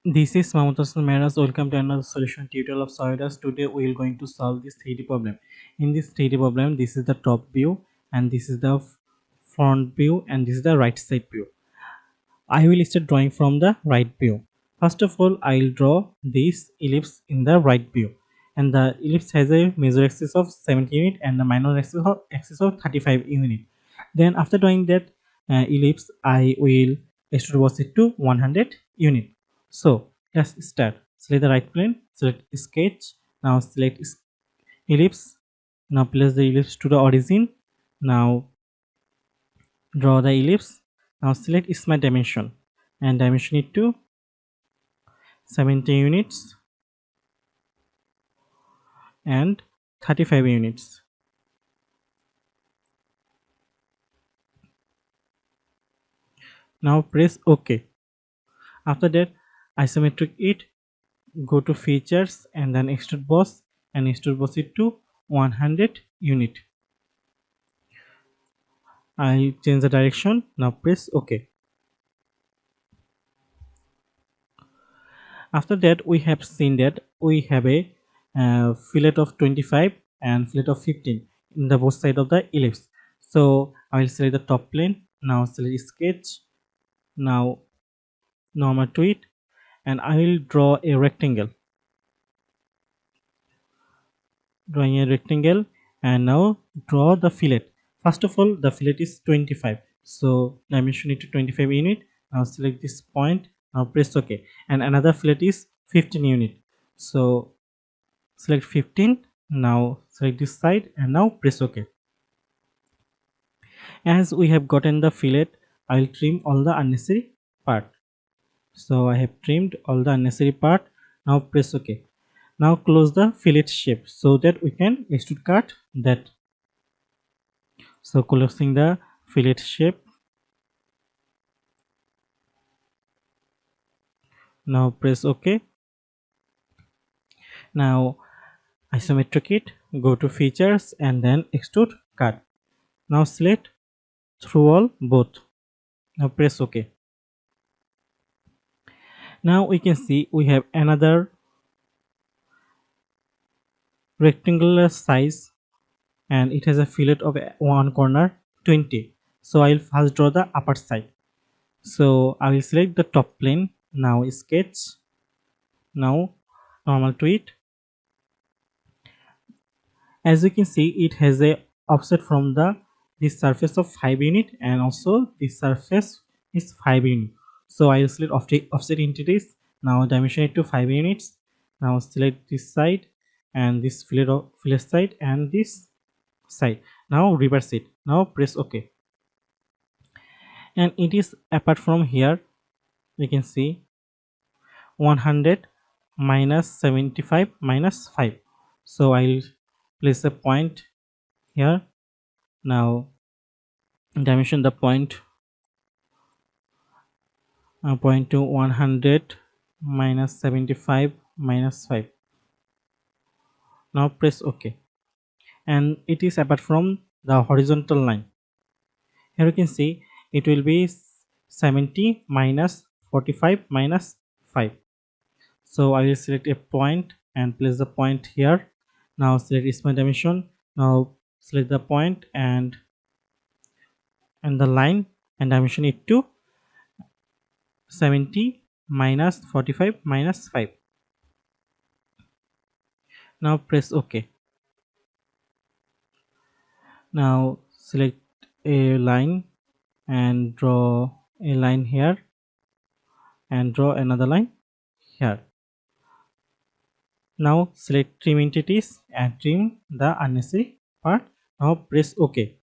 This is Mamutas Meras. Welcome to another solution tutorial of SolidWorks. Today we are going to solve this 3D problem. In this 3D problem, this is the top view and this is the front view and this is the right side view. I will start drawing from the right view. First of all, I will draw this ellipse in the right view, and the ellipse has a major axis of 70 unit and the minor axis of 35 unit. Then after drawing that ellipse, I will extrude it to 100 unit. So let's start. Select the right plane, select sketch. Now select ellipse. Now place the ellipse to the origin. Now draw the ellipse. Now select smart dimension and dimension it to 70 units and 35 units. Now press OK. After that, isometric it, go to features and then extrude boss and extrude boss it to 100 unit. I change the direction. Now press OK. After that, we have seen that we have a fillet of 25 and fillet of 15 in the both side of the ellipse. So I will select the top plane. Now select sketch. Now normal to it, and I will draw a rectangle. Drawing a rectangle, and now draw the fillet. First of all, the fillet is 25, so dimension it to 25 unit. Now select this point. Now press OK, and another fillet is 15 unit, so select 15. Now select this side and now press OK. As we have gotten the fillet, I will trim all the unnecessary part. So I have trimmed all the unnecessary part. Now press OK. Now close the fillet shape so that we can extrude cut that. So closing the fillet shape. Now press OK. Now isometric it, go to features and then extrude cut. Now select through all both. Now press OK. Now we can see we have another rectangular size and it has a fillet of one corner 20. So I will first draw the upper side. So I will select the top plane. Now sketch. Now normal to it. As you can see, it has a offset from this surface of 5 unit and also this surface is 5 unit. So I will select offset into this. Now dimension it to 5 units. Now select this side and this fillet side and this side. Now reverse it. Now press OK. And it is apart from here. You can see 100 minus 75 minus 5. So I will place a point here. Now dimension the point to 100 minus 75 minus 5. Now press OK, and it is apart from the horizontal line. Here you can see it will be 70 minus 45 minus 5. So I will select a point and place the point here. Now select smart dimension. Now select the point and the line and dimension it to 70 minus 45 minus 5. Now press OK. Now select a line and draw a line here and draw another line here. Now select trim entities and trim the unnecessary part. Now press OK.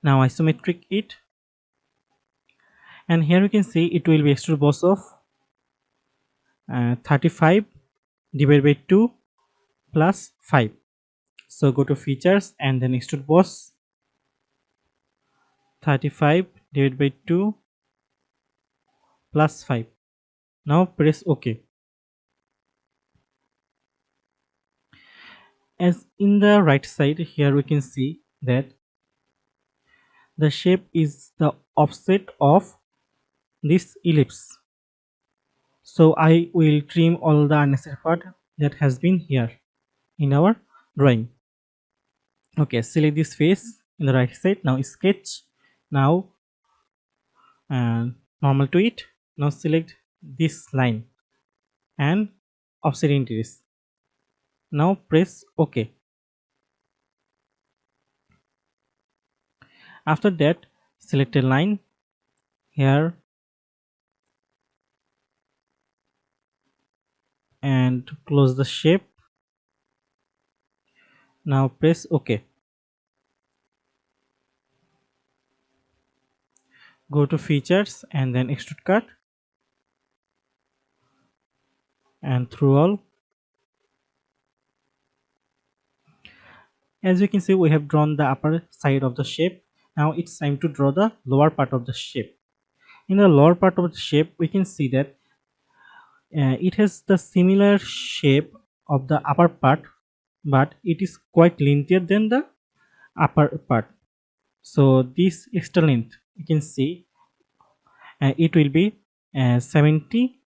Now isometric it, and here you can see it will be extrude boss of 35 divided by 2 plus 5. So go to features and then extrude boss 35 divided by 2 plus 5. Now press OK. As in the right side, here we can see that the shape is the offset of this ellipse. So I will trim all the unnecessary part that has been here in our drawing. Okay, select this face in the right side. Now sketch. Now normal to it. Now select this line and offset increase. Now press OK. After that, select a line here and close the shape. Now press OK. Go to features and then extrude cut and through all. As you can see, we have drawn the upper side of the shape. Now it's time to draw the lower part of the shape. In the lower part of the shape, we can see that it has the similar shape of the upper part, but it is quite lengthier than the upper part. So this extra length, you can see it will be 70.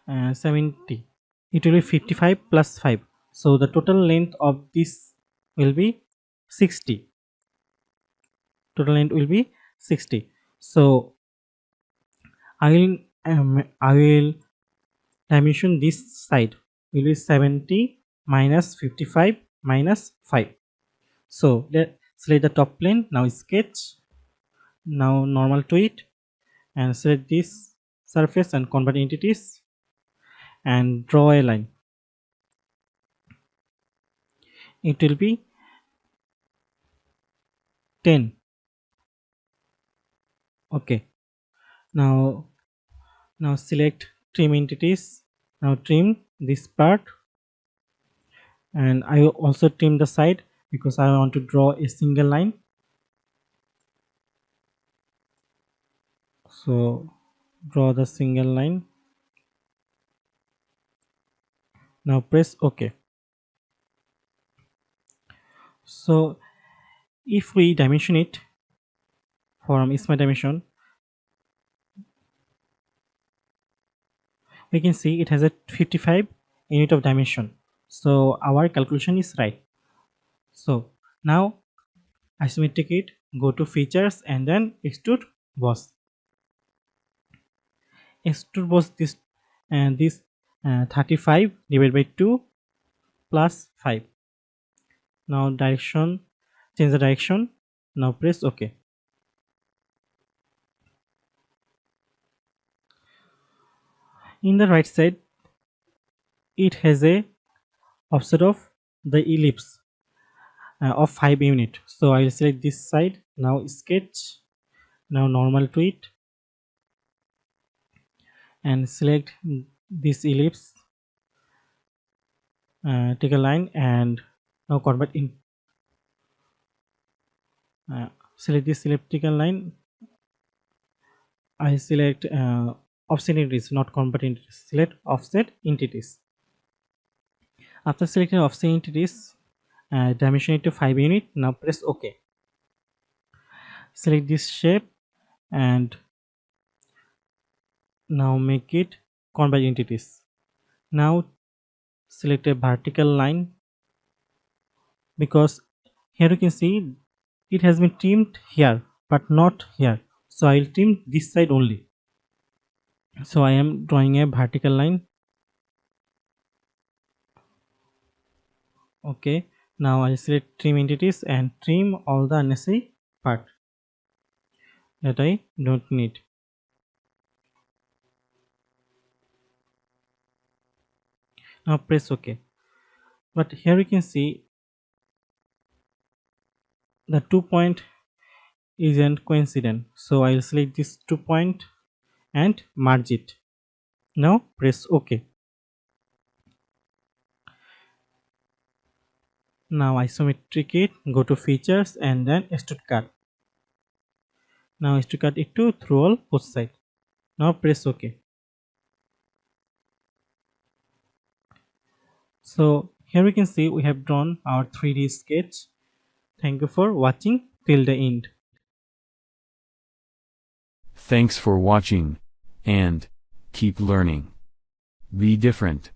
It will be 55 plus 5. So the total length of this will be 60. Total length will be 60. So I will dimension this side will be 70 minus 55 minus 5. So let's select the top plane. Now sketch. Now normal to it and select this surface and convert entities and draw a line. It will be 10. Okay. Now select trim entities. Now trim this part, and I will also trim the side because I want to draw a single line. So draw the single line. Now press OK. So if we dimension it from Smart Dimension, we can see it has a 55 unit of dimension. So our calculation is right. So now isometric it, go to features and then extrude boss. Extrude boss this and this 35 divided by 2 plus 5. Now direction, change the direction. Now press OK. In the right side, it has a offset of the ellipse of 5 unit. So I will select this side. Now sketch. Now normal to it and select this ellipse. Take a line and now convert in. Select this elliptical line. I select offset entities, not convert entities. Select offset entities. After selecting offset entities, dimension it to 5 unit. Now press OK. Select this shape and now make it convert entities. Now select a vertical line, because here you can see it has been trimmed here but not here. So I will trim this side only. So I am drawing a vertical line. Okay, now I select trim entities and trim all the unnecessary part that I don't need. Now press OK. But here you can see the 2 point isn't coincident. So I will select this 2 point and merge it. Now press OK. Now isometric it, go to features and then extrude cut. Now extrude cut it to through all both sides. Now press OK. So here we can see we have drawn our 3D sketch. Thank you for watching till the end. Thanks for watching, and keep learning. Be different.